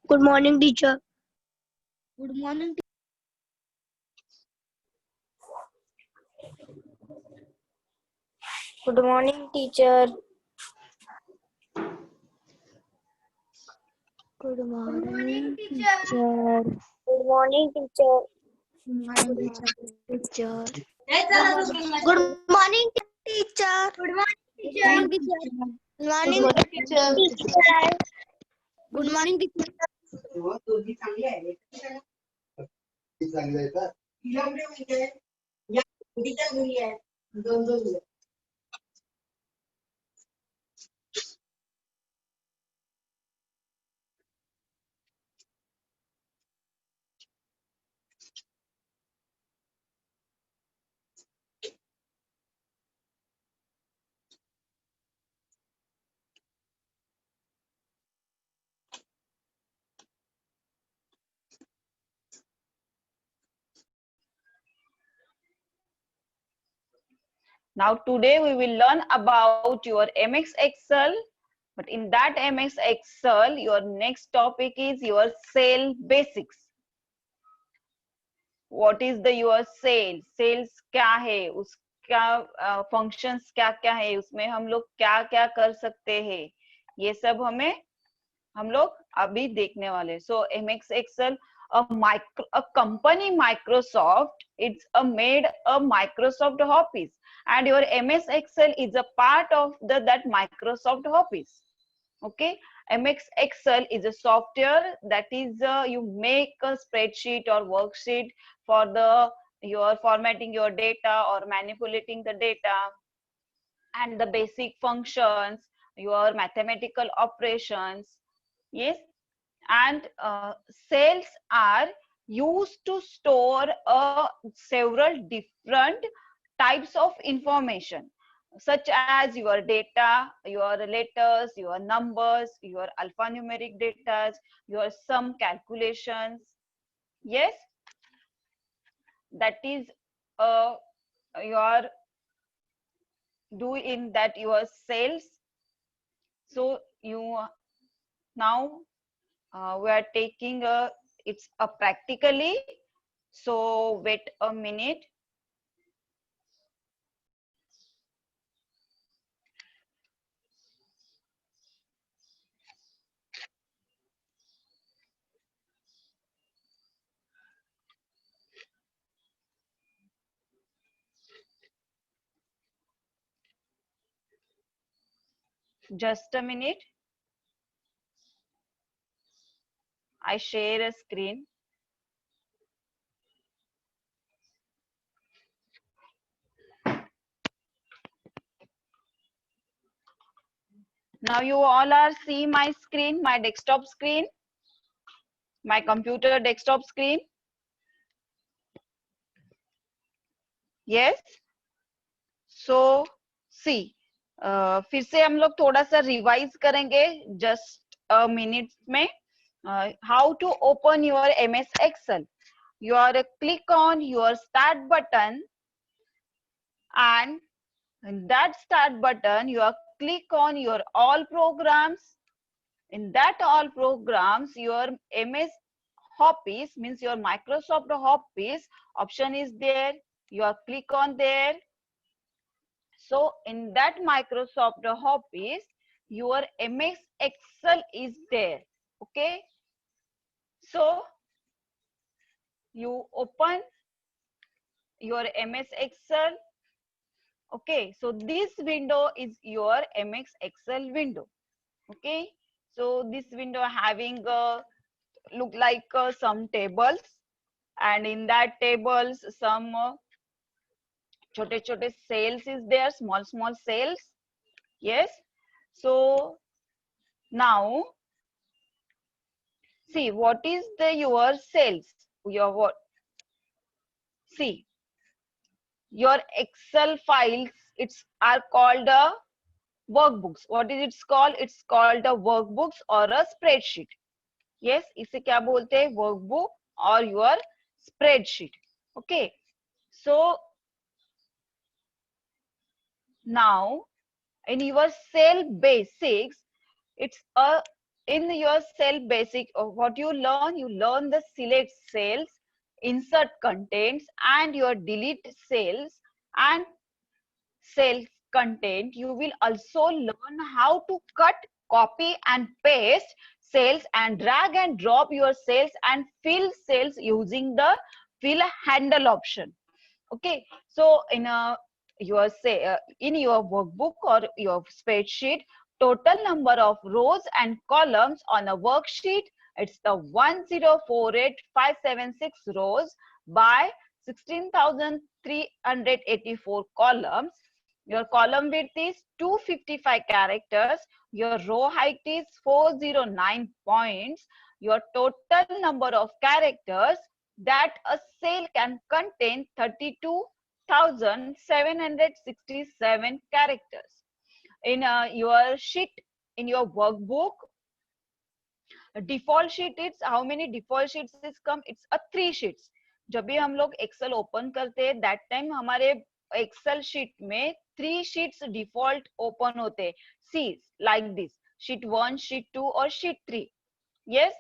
Good morning, teacher. Good morning. Good morning, teacher. Good morning, teacher. Good morning, teacher. Good morning, Teacher. Good morning, teacher. Good morning, teacher. Good morning, teacher. Good morning, teacher. Now today we will learn about your MX Excel, but in that MX Excel your next topic is your sale basics. What is the your sales क्या है, उसका functions क्या क्या है, उसमें हम लोग क्या क्या कर सकते हैं, ये सब हम लोग अभी देखने वाले. So MX Excel, a company Microsoft, it's made a Microsoft Office, and your MS Excel is a part of that Microsoft Office. Okay, MX Excel is a software that is you make a spreadsheet or worksheet for your formatting your data or manipulating the data, and the basic functions, your mathematical operations. Yes, and cells are used to store several different types of information, such as your data, your letters, your numbers, your alphanumeric data, your sum calculations. Yes, that is your do in that your cells. So you now we are taking it's a practically. So wait a minute. Just a minute. I share a screen. Now you all are see my screen, my desktop screen, my computer desktop screen. Yes. So see, फिर से हम लोग थोड़ा सा revise करेंगे just a minute में. How to open your MS Excel? You are click on your start button, and in that start button you are click on your all programs. In that all programs, your MS Office means your Microsoft Office option is there. You are click on there. So in that Microsoft Office, your MS Excel is there. Okay. So you open your MS Excel. Okay. So this window is your MS Excel window. Okay. So this window having look like some tables, and in that tables some chote chote cells is there, small cells. Yes. So now see what is the your cells, your what, see your Excel files, it's are called workbooks. What is it's called? It's called a workbooks or a spreadsheet. Yes, इसे क्या बोलते हैं? Workbook or your spreadsheet. Okay. So now in your cell basics, it's a in your cell basic, what you learn the select cells, insert contents, and your delete cells and cell content. You will also learn how to cut, copy and paste cells and drag and drop your cells and fill cells using the fill handle option. Okay, so in in your workbook or your spreadsheet, total number of rows and columns on a worksheet, it's the 1048576 rows by 16,384 columns. Your column width is 255 characters. Your row height is 409 points. Your total number of characters that a cell can contain 32,767 characters. In your sheet, in your workbook, default sheet, it's how many default sheets is come? It's a 3 sheets. जब भी हम लोग Excel open करते हैं, that time हमारे Excel sheet में 3 sheets default open होते हैं. See, like this, sheet 1, sheet 2 or sheet 3. Yes,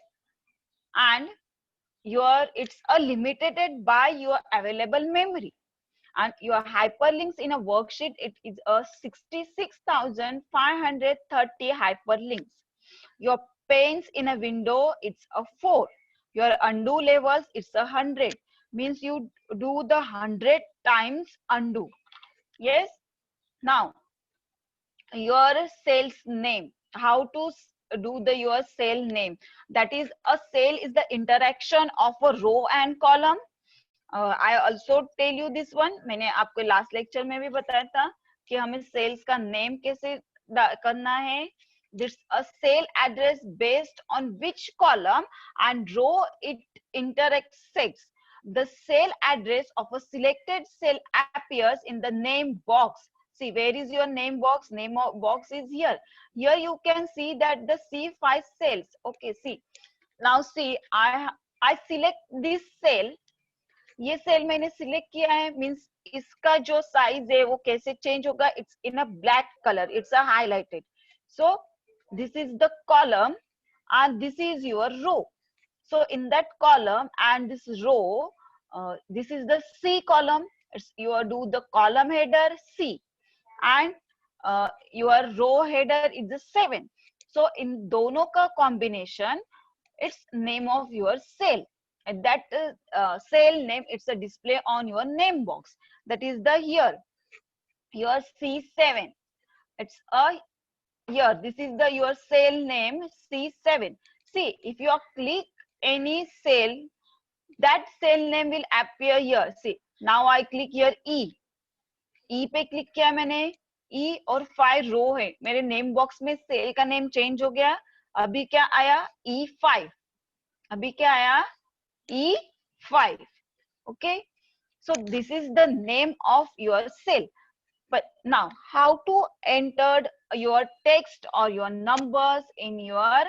and it's a limited by your available memory, and your hyperlinks in a worksheet, it is a 66,530 hyperlinks. Your panes in a window, it's a 4. Your undo levels, it's 100, means you do the 100 times undo. Yes, now your cell's name, how to do your cell name. That is, a cell is the interaction of a row and column. I also tell you this one, मैंने आपको last lecture में भी बताया था कि हमें sales का name कैसे करना है. This a cell address based on which column and row it intersects. The cell address of a selected cell appears in the name box. See, where is your name box? Name of box is here. Here you can see that the C5 cells. Okay, see. Now see, I select this cell. ये cell मैंने select किया है, means इसका जो size है वो कैसे change होगा? It's in a black colour, it's a highlighted. So this is the column and this is your row. So in that column and this row, this is the C column. You do the column header C, and your row header is the 7. So in दोनों का combination, it's name of your cell. And that cell name, it's a display on your name box. That is the here, your C7. It's a here. This is the your cell name C7. See, if you click any cell, that cell name will appear here. See, now I click here E. E पे click किया मैंने, E और 5 रो है. मेरे name box में cell का name change हो गया. अभी क्या आया? E5. अभी क्या आया? E5. Okay, so this is the name of your cell. But now, how to enter your text or your numbers in your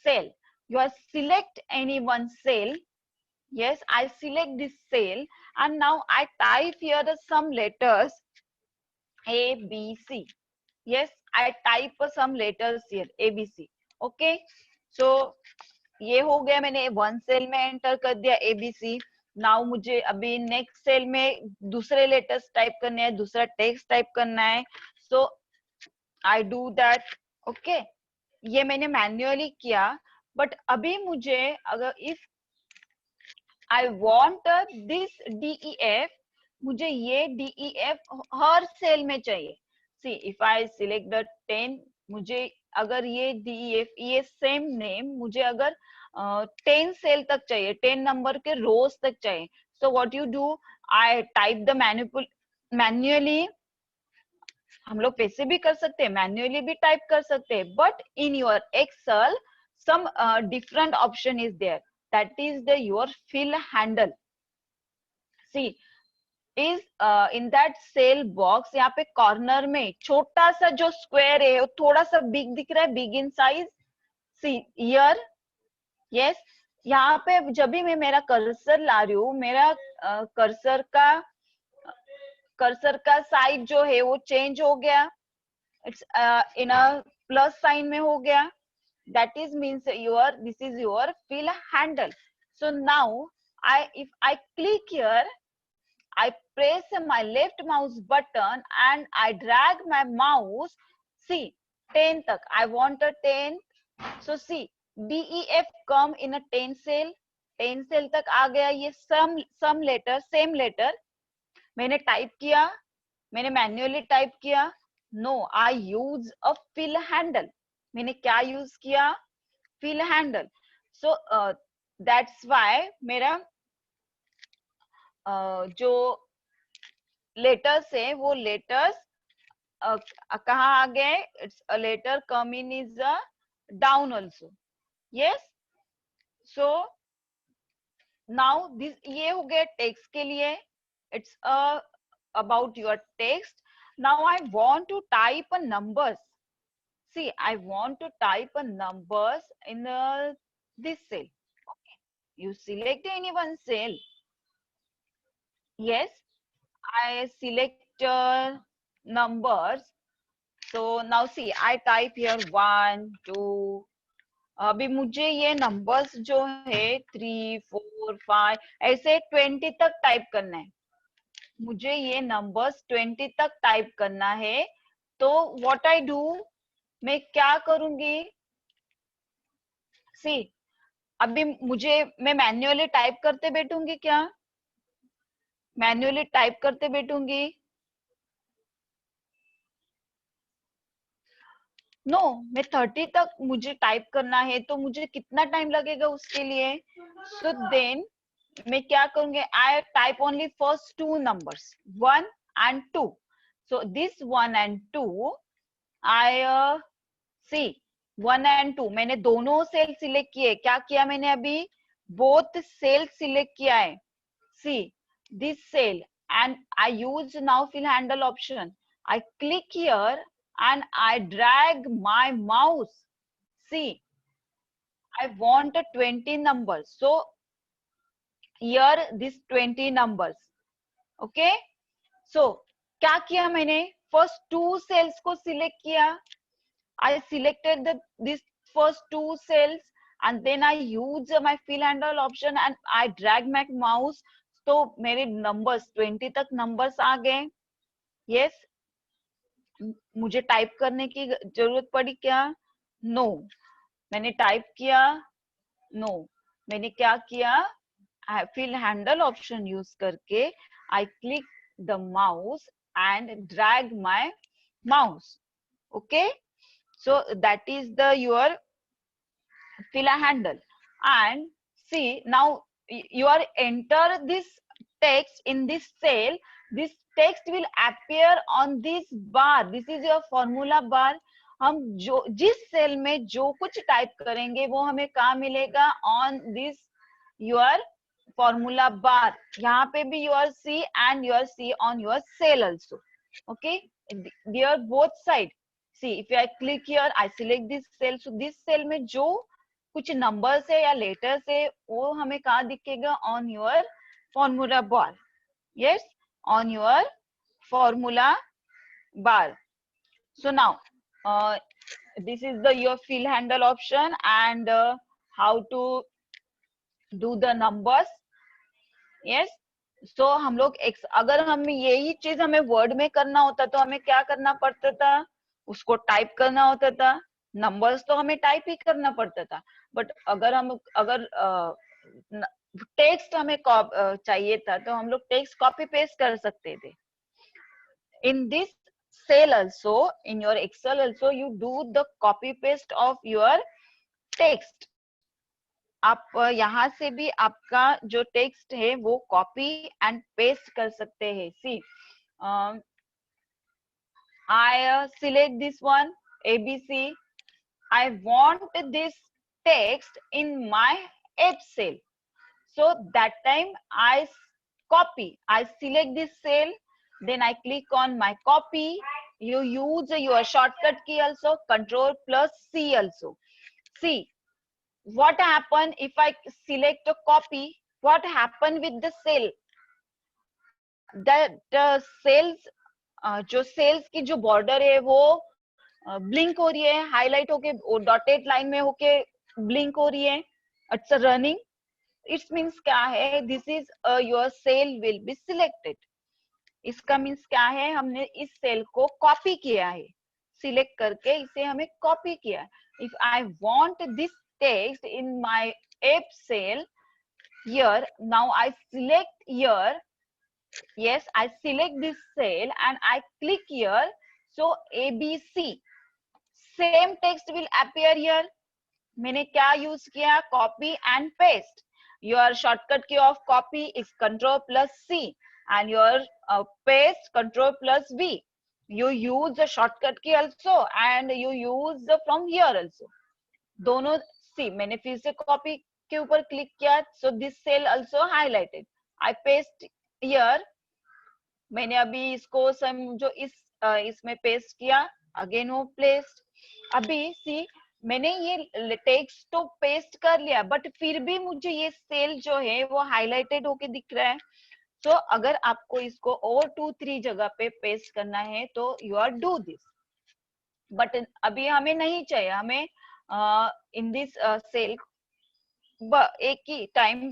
cell? You select any one cell. Yes, I select this cell, and now I type here some letters A, B, C. Yes, I type some letters here A, B, C. Okay, so ये हो गया, मैंने one cell में enter कर दिया ABC. Now मुझे अभी next cell में दूसरे लेटर्स टाइप करने हैं, दूसरा टेक्स्ट टाइप करना है. सो आई डू दैट. ओके, ये मैंने मैन्युअली किया. बट अभी मुझे अगर if I want this DEF, मुझे ये DEF हर सेल में चाहिए. सी, इफ आई सिलेक्ट द 10, मुझे अगर ये DEF, ये सेम नेम मुझे अगर 10 सेल तक चाहिए, 10 नंबर के रोज तक चाहिए. So what you do, I type the manually. हम लोग वैसे भी कर सकते हैं, मैन्युअली भी टाइप कर सकते हैं, but in your Excel some different option is there. That is the your fill handle. See, is in that cell box, यहाँ पे कॉर्नर में छोटा सा जो स्क्वायर है वो थोड़ा सा बिग दिख रहा है, big in size. See here, yes, यहाँ पे जब भी मैं मेरा कर्सर ला रही हूँ, मेरा कर्सर का साइज जो है वो चेंज हो गया. It's in a plus sign में हो गया. that is means this is your fill handle. So now if I click here, I press my left mouse button and I drag my mouse. See, 10 tak. I want a 10. So see, DEF come in a 10 cell. 10 cell तक आ गया ये some letter, same letter. मैंने type किया, मैंने manually type किया. No, I use a fill handle. मैंने क्या use किया? Fill handle. So that's why मेरा जो लेटर्स है वो लेटर्स कहाँ आ गए? It's a letter come in is a down also. Yes. So now this ये हो गया टेक्स्ट के लिए. It's about your text. Now I want to type a numbers. See, I want to type a numbers in this cell. Okay. You select any one cell. Yes, I select numbers. So now see, I type here 1, 2. अभी मुझे ये numbers जो है 3, 4, 5 ऐसे 20 तक type करना है. मुझे ये numbers 20 तक टाइप करना है. तो what I do, मैं क्या करूंगी? सी, अभी मैं मैन्युअली टाइप करते बैठूंगी क्या? मैन्युअली टाइप करते बैठूंगी? नो, मैं 30 तक मुझे टाइप करना है. तो मुझे कितना टाइम लगेगा उसके लिए? सो देन मैं क्या करूंगी? I type only first 2 numbers 1 and 2. So this 1 and 2 I see 1 and 2 मैंने दोनों सेल सिलेक्ट किए. क्या किया मैंने अभी? बोथ सेल सिलेक्ट किया है. सी this cell and I use now fill handle option. I click here and I drag my mouse. See, I want a 20 numbers. So here this 20 numbers. Okay. So क्या किया मैंने? First 2 cells को select किया. I selected this first 2 cells and then I use my fill handle option and I drag my mouse. तो मेरे numbers 20 तक numbers आ गए. Yes. मुझे टाइप करने की जरूरत पड़ी क्या? नो. मैंने टाइप किया? नो. मैंने क्या किया? फिल हैंडल ऑप्शन यूज करके I click the mouse and drag my mouse. Okay. So that is the your fill handle. And see, now you are enter this text in this cell. This text will appear on this bar. This is your formula bar. हम जो जिस cell में जो कुछ type करेंगे वो हमें कहाँ मिलेगा? On this your formula bar. यहाँ पे भी your see and your see on your cell also. Okay. There both side. See if I click here, I select this cell. So this cell में जो कुछ नंबर्स है या letters है वो हमें कहाँ दिखेगा? On your formula bar. Yes, on your formula bar. So now this is the your fill handle option and how to do the numbers. yes. so हम लोग अगर हम यही चीज हमें वर्ड में करना होता तो हमें क्या करना पड़ता था? उसको टाइप करना होता था. नंबर्स तो हमें टाइप ही करना पड़ता था. बट अगर टेक्स्ट हमें चाहिए था तो हम लोग टेक्स्ट कॉपी पेस्ट कर सकते थे. In this cell also, in your Excel also, you do the copy paste of your text. आप यहाँ से भी आपका जो टेक्स्ट है वो कॉपी एंड पेस्ट कर सकते हैं. सी, I select this one ABC. I want this text in my F cell. So that time I copy. I select this cell. Then I click on my copy. You use your shortcut key also, Control plus C also. See, what happen if I select a copy? What happen with the cell? The cells, जो cells की जो border है वो blink हो रही है, highlight होके dotted line में होके ब्लिंक हो रही है, इट्स रनिंग, इट्स मीन्स क्या है, this is your cell will be selected. इसका मीन्स क्या है, हमने इस सेल को कॉपी किया है, सिलेक्ट करके इसे हमें कॉपी किया है। If I want this text in my app cell, here now I select here, yes I select this cell and I click here, so ABC same text will appear here। मैंने क्या use किया, copy and paste. Your shortcut key of copy is control plus C and your paste control plus V. you use the shortcut key also and you use the from here also, दोनों। सी मैंने फिर से copy के ऊपर click किया, so this cell also highlighted, I paste here. मैंने अभी इसको समझो इसमें पेस्ट किया, अगेन वो प्लेस्ड। अभी सी मैंने ये टेक्स्ट तो पेस्ट कर लिया, बट फिर भी मुझे ये सेल जो है वो हाईलाइटेड होके दिख रहा है। तो अगर आपको इसको और 2-3 जगह पे पेस्ट करना है तो you are do this, but अभी हमें नहीं चाहिए, हमें इन दिस सेल एक ही टाइम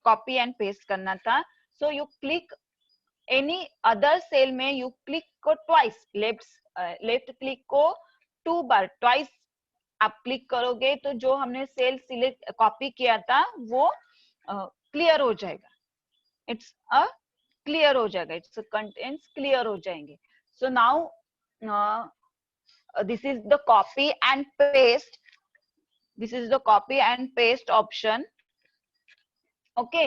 कॉपी एंड पेस्ट करना था। So you click any other cell में, यू क्लिक को ट्वाइस, लेफ्ट क्लिक को 2 बार ट्वाइस आप क्लिक करोगे तो जो हमने सेल सिलेक्ट कॉपी किया था वो क्लियर हो जाएगा, इट्स अ क्लियर हो जाएगा, इट्स कंटेंट्स क्लियर हो जाएंगे। So now this is the copy and paste, this is the copy and paste option, okay।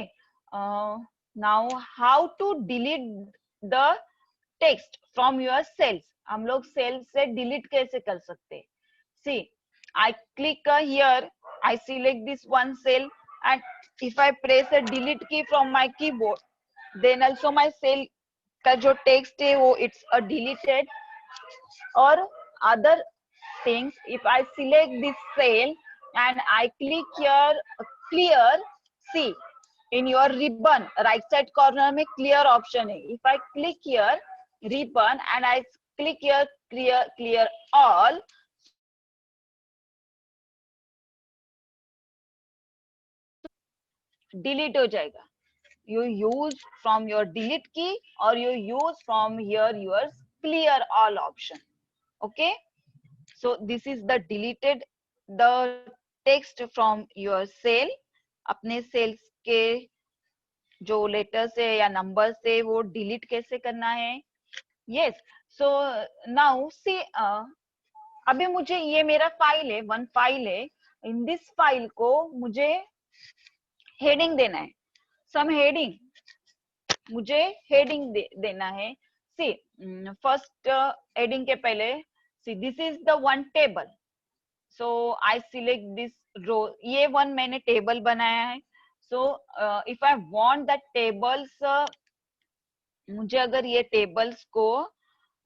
now how to delete the text from your cells, हम लोग cell से delete कैसे कर सकते हैं। see I click here, I select this one cell and if I press a delete key from my keyboard, then also my cell का जो text है वो it's a deleted। or other things, if I select this cell and I click here clear, see in your ribbon right side corner में clear option है, if I click here ribbon and I click here clear all, delete हो जाएगा। you use from your delete key or you use from here your clear all option, okay। so this is the deleted the text from your cell, अपने sales के जो letters है या number से वो delete कैसे करना है। यस सो नाउ सी अभी मुझे ये मेरा फाइल है, वन फाइल है, इन दिस फाइल को मुझे हेडिंग देना है, सम हेडिंग, मुझे हेडिंग देना है। सी फर्स्ट हेडिंग के पहले see this is the one table, so I select this row, ये वन मैंने टेबल बनाया है। So if I want that tables, मुझे अगर ये टेबल्स को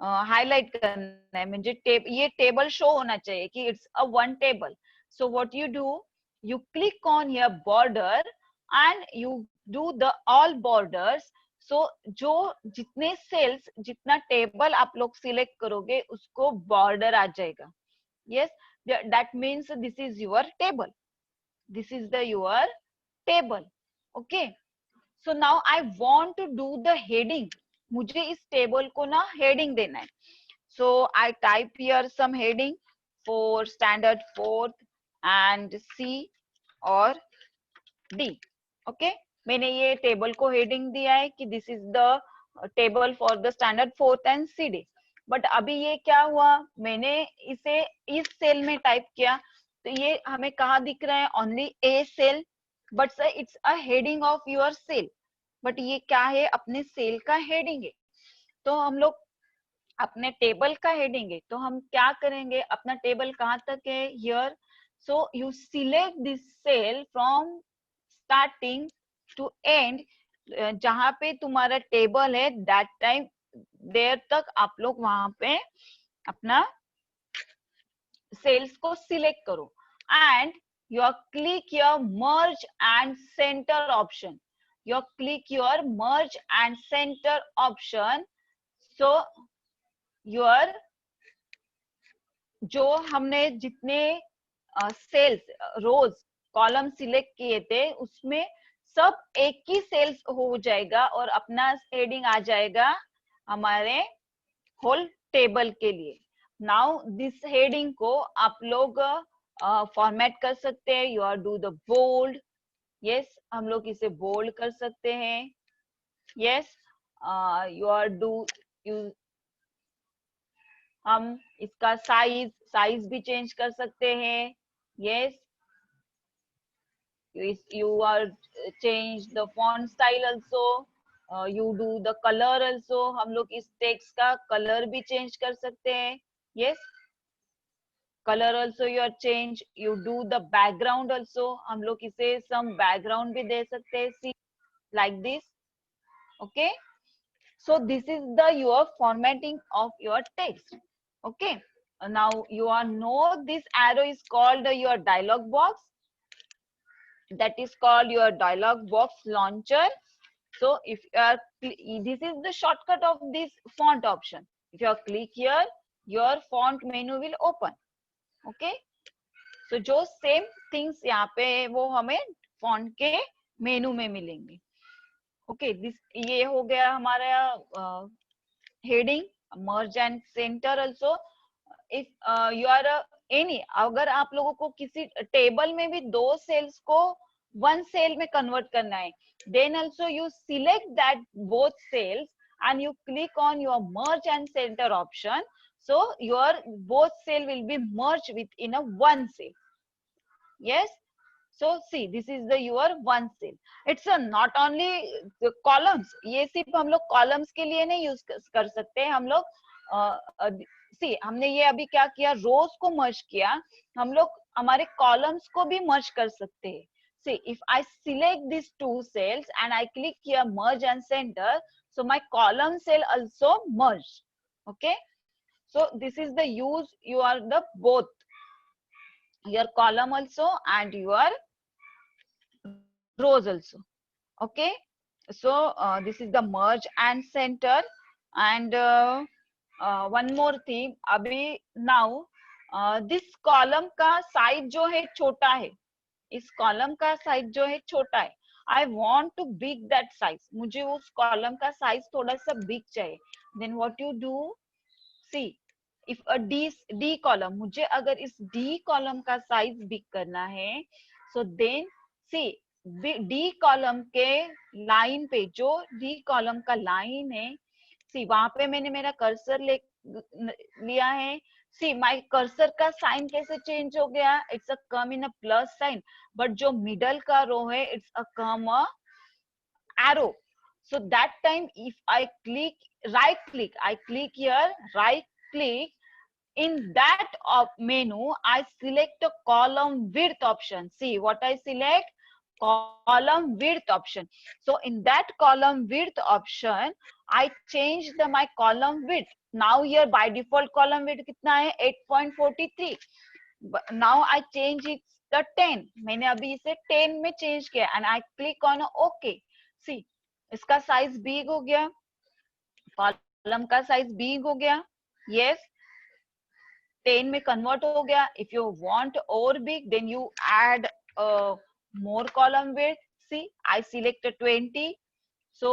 हाईलाइट करना है, मुझे ये टेबल शो होना चाहिए कि it's a one table. So what you do, you click on your border and you do the all borders। so जो जितने सेल्स जितना टेबल आप लोग सिलेक्ट करोगे उसको बॉर्डर आ जाएगा। yes that means this is your table, this is the your table, okay। so now I want to do the heading, मुझे इस टेबल को ना हेडिंग देना है। so I type here some heading for standard 4th and C और D, okay। मैंने ये table को हेडिंग दिया है कि this is the table for the standard 4th and CD। But अभी ये क्या हुआ, मैंने इसे इस सेल में टाइप किया तो ये हमें कहाँ दिख रहा है, only a cell, but sir it's a heading of your cell, but ये क्या है, अपने सेल का हेडिंग है। तो हम लोग अपने टेबल का हेडिंग है तो हम क्या करेंगे, अपना टेबल कहाँ तक है, here. So you select this cell from starting to end, जहां पे तुम्हारा टेबल है दैट टाइम देर तक आप लोग वहां पे अपना सेल्स को सिलेक्ट करो and you click your merge and center option, you click your merge and center option। so your जो हमने जितने सेल्स रोज कॉलम सिलेक्ट किए थे उसमें सब एक ही सेल्स हो जाएगा और अपना हेडिंग आ जाएगा हमारे होल टेबल के लिए। नाउ दिस हेडिंग को आप लोग फॉर्मेट कर सकते हैं। You are do the bold, yes हम लोग इसे बोल्ड कर सकते हैं। Yes you are do you हम इसका साइज भी चेंज कर सकते हैं। Yes you are change the font style also, you do the color also, हम लोग इस टेक्स्ट का कलर भी चेंज कर सकते हैं। yes color also you are change, you do the background also, हम लोग इसे some background भी दे सकते हैं, see like this। okay so this is the your formatting of your text। okay now you are know this arrow is called your dialog box, that is called your dialog box launcher। so if you are this is the shortcut of this font option, if you click here your font menu will open। okay so जो same things यहाँ पे वो हमें font के मेनू में मिलेंगे। okay this ये हो गया हमारा heading, merge and center also। if you are any अगर आप लोगों को किसी टेबल में भी दो सेल्स को वन सेल में कन्वर्ट करना है, then also you select that both cells and you click on your merge and center option, so your both cell will be merged within a one cell। yes so see this is the your one cell, it's a not only the columns, ये सिर्फ हम लोग columns के लिए नहीं use कर सकते हम लोग सी हमने ये अभी क्या किया, रोज को मर्ज किया, हम लोग हमारे कॉलम्स को भी मर्ज कर सकते हैं। see if I select these two cells and I click here merge and center, so my column cell also merged। okay so this is the use, you are the both your column also and your rows also। okay so this is the merge and center and one more thing अभी now this column का size जो है छोटा है, इस column का size जो है छोटा है, I want to big that size, मुझे उस कॉलम का साइज थोड़ा सा बिग चाहिए, then what you do, see if a D column, मुझे अगर इस D कॉलम का साइज बिग करना है, so then see D column के लाइन पे, जो डी कॉलम का लाइन है, सी वहां पे मैंने मेरा कर्सर लिया है। सी माय कर्सर का साइन कैसे चेंज हो गया, it's a come in a plus sign, but जो मिडल का रो है it's a come a arrow. so that time if I click right click, I click here right click, in that menu I select a column width option, see what I select, column width option। so in that column width option I change my column width, now here by default column width कितना है 8.43, now I change it the 10, मैंने अभी इसे 10 में change किया and I click on OK। see इसका size big हो गया, कॉलम का साइज बिग हो गया, yes 10 में कन्वर्ट हो गया। if you want और big then you add more column width, see I select 20, so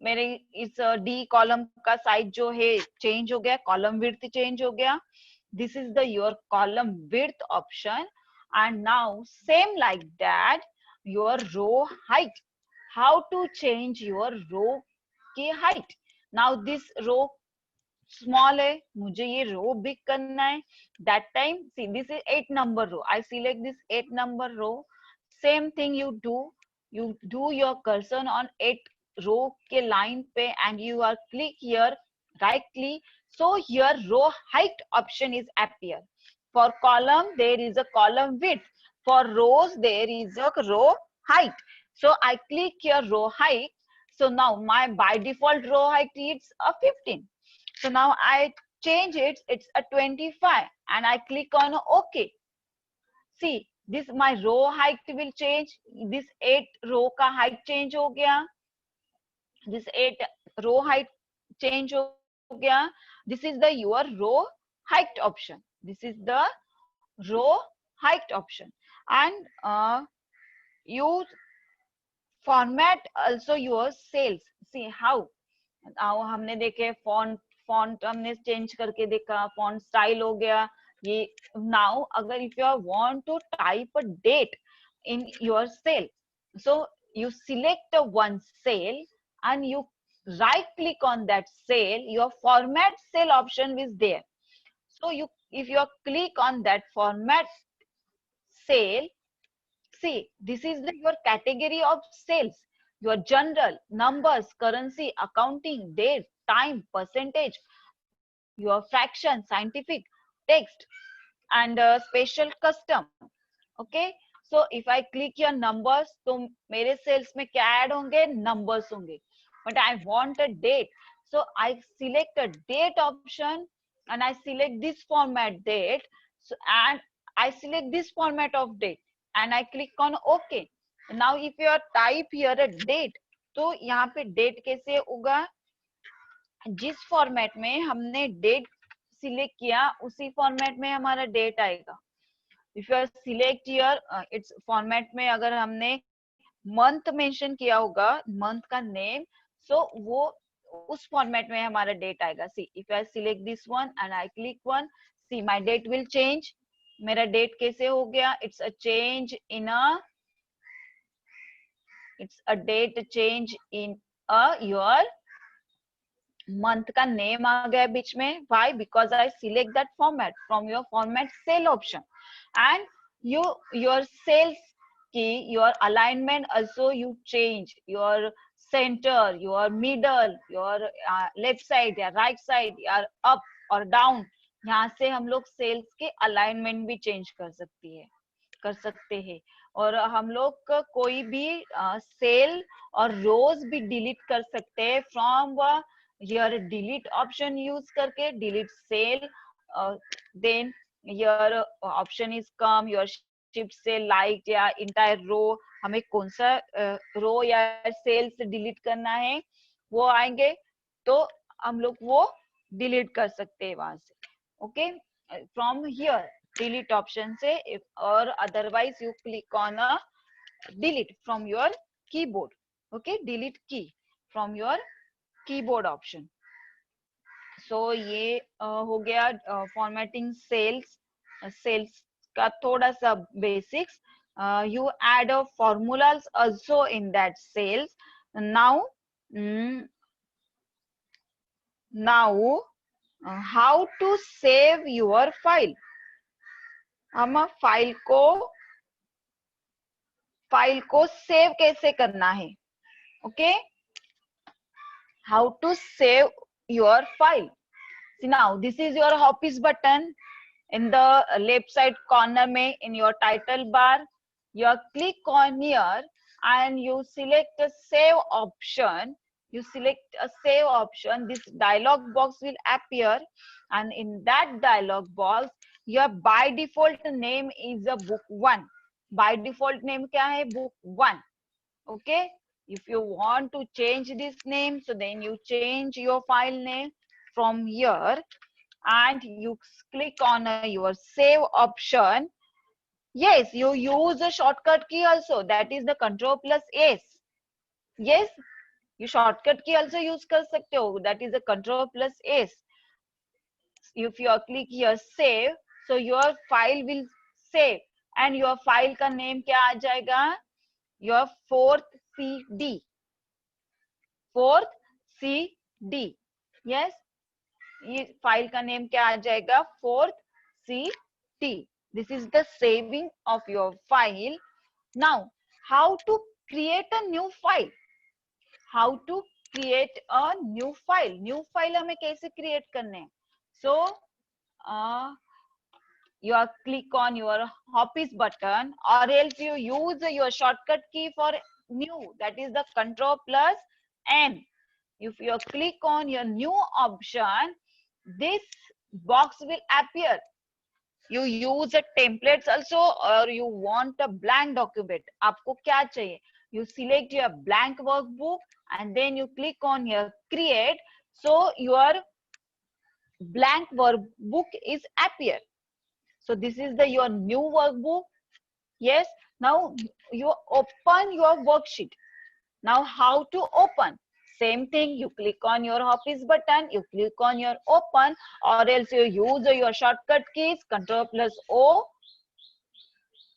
मेरे इस डी कॉलम का साइज जो है चेंज हो गया, कॉलम विड्थ चेंज हो गया। This is the your column width option and now same like that your row height, how to change your row की height. Now this row small है, मुझे ये रो बिग करना है, that time see this is 8 number row, I select this 8 number row, same thing you do your cursor on 8 row के line पे and you are click here right click, so here row height option is appear, for column there is a column width, for rows there is a row height, so I click here row height, so now my by default row height is a 15, so now I change it, it's a 25 and I click on OK। see this my row height will change, this 8 row का height change हो गया, this 8 row height change हो गया, this is the your row height option। This is the row height option. And you format also your cells. See how हमने देखे font हमने change करके देखा, font style हो गया ये. Now अगर if you want to type a date in your cell, so you select one cell and you right click on that cell, your format cell option is there. So if you click on that format cell, see, this is your category of cells. Your general, numbers, currency, accounting, date, time, percentage, your fraction, scientific, text, and special custom. Okay. So if I click your numbers, तो मेरे cells में क्या add होंगे? Numbers होंगे. But I want a date. So I select a date option and I select this format date. So, and I select this format of date and I click on OK. Now if you type here a date, तो यहाँ पे date कैसे होगा? जिस format में हमने date select किया उसी फॉर्मेट में हमारा डेट आएगा. If you select here it's format में अगर हमने मंथ मेंशन किया होगा, मंथ का नेम, सो वो उस फॉर्मेट में हमारा डेट आएगा. See if I select this one and I click one, see my date will change. मेरा डेट कैसे हो गया? It's a change in date change in your month का name आ गया बीच में. Why? Because I select that format from your format cell option. And your cells key, your alignment also you change. Your center, your middle, your left side या right side या up और down, यहाँ से हम लोग cells के alignment भी change कर सकते हैं. और हम लोग कोई भी सेल और रोज भी डिलीट कर सकते हैं from your delete option use करके. delete cell, then your option is come, your shift cell like या entire row, हमें कौन सा row या cell से delete करना है वो आएंगे तो हम लोग वो delete कर सकते हैं वहां से. okay, from here delete option से, or otherwise you click on a delete from your keyboard. okay, delete key from your keyboard option. सो ये हो गया फॉर्मेटिंग सेल्स का थोड़ा सा basics. You add formulas also in that cells. Now how to save your file. हम file को save कैसे करना है? Okay, how to save your file. See, now this is your Hopis button in the left side corner में in your title bar. You click on here and you select a save option. You select a save option. This dialog box will appear, and in that dialog box your by default name is a book 1. By default name क्या है? book 1. okay, if you want to change this name, so then you change your file name from here and you click on your save option. Yes, you use a shortcut key also, that is the Control plus S. yes, you shortcut key also use कर सकते हो, that is the Control plus S. if you click here save, so your file will save and your file का name क्या आ जाएगा? your fourth CD. yes, ये file का name क्या आ जाएगा? 4th CD. this is the saving of your file. now how to create a new file? New file हमें कैसे create करने हैं? so you click on your Hopis button, or else you use your shortcut key for new, that is the Control plus N. if you click on your new option, this box will appear. you use a templates also, or you want a blank document. आपको क्या चाहिए? you select your blank workbook and then you click on your create, so your blank workbook is appear. So this is the your new workbook. Yes, now you open your worksheet. Now how to open? Same thing, you click on your office button, you click on your open, or else you use your shortcut keys, Control plus O.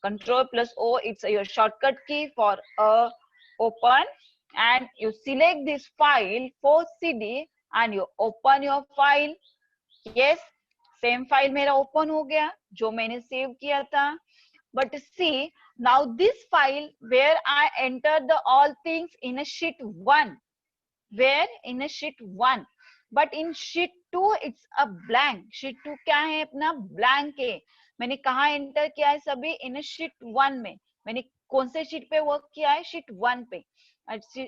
Control plus O, it's your shortcut key for open, and you select this file for CD and you open your file. Yes, same file मेरा open हो गया जो मैंने save किया था. But see, now this file where I enter the all things in a sheet 1, where in a sheet 1, but in sheet 2 it's a blank. sheet 2 क्या है अपना blank है. मैंने कहाँ enter किया है सभी? in a sheet 1 में. मैंने कौन से sheet पे work किया है? sheet 1 पे.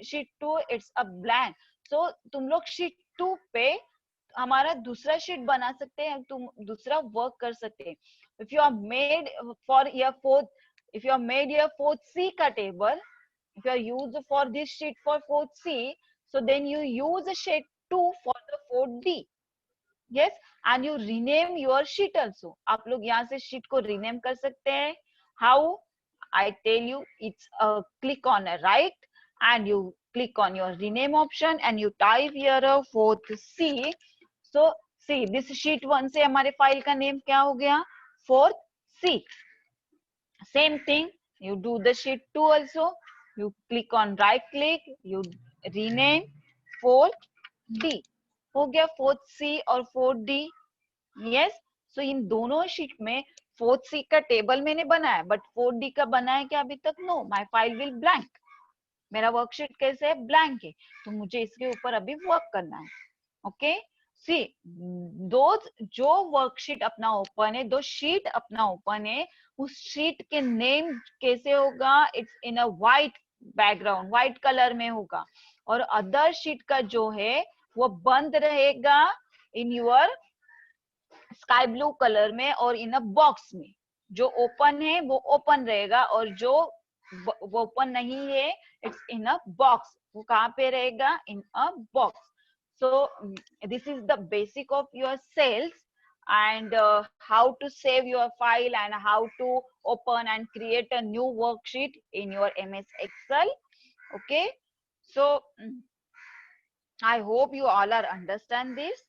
sheet 2 it's a blank. so तुम लोग sheet 2 पे हमारा दूसरा शीट बना सकते हैं, तुम दूसरा वर्क कर सकते हैं. if you are made for your fourth, if you are made your 4C का table, if you are used for this sheet for 4C, so then you use a sheet 2 for the 4D. yes, and you rename your sheet also. आप लोग यहाँ से sheet को rename कर सकते हैं. how? I tell you, it's a click on a right and you click on your rename option and you type here a 4C. so see, this sheet 1 से हमारे फाइल का नेम क्या हो गया? 4C. same thing, you do the sheet 2 also. you click on right click, you rename 4D. हो गया 4C और 4D. yes, so इन दोनों शीट में 4C का टेबल मैंने बनाया, बट 4D का बनाया क्या अभी तक? No, my file will blank. मेरा वर्कशीट कैसे है? ब्लैंक है. तो मुझे इसके ऊपर अभी वर्क करना है. ओके, सी दो जो वर्कशीट अपना ओपन है, दो शीट अपना ओपन है, उस शीट के नेम कैसे होगा? It's in a white background, white colour में होगा. और अदर शीट का जो है वो बंद रहेगा in your sky blue colour में और इन अ बॉक्स में. जो ओपन है वो ओपन रहेगा और जो वो ओपन नहीं है इट्स इन अ बॉक्स. वो कहाँ पे रहेगा? In a box. so this is the basic of your sales and how to save your file and how to open and create a new worksheet in your MS Excel. okay, so I hope you all are understand this.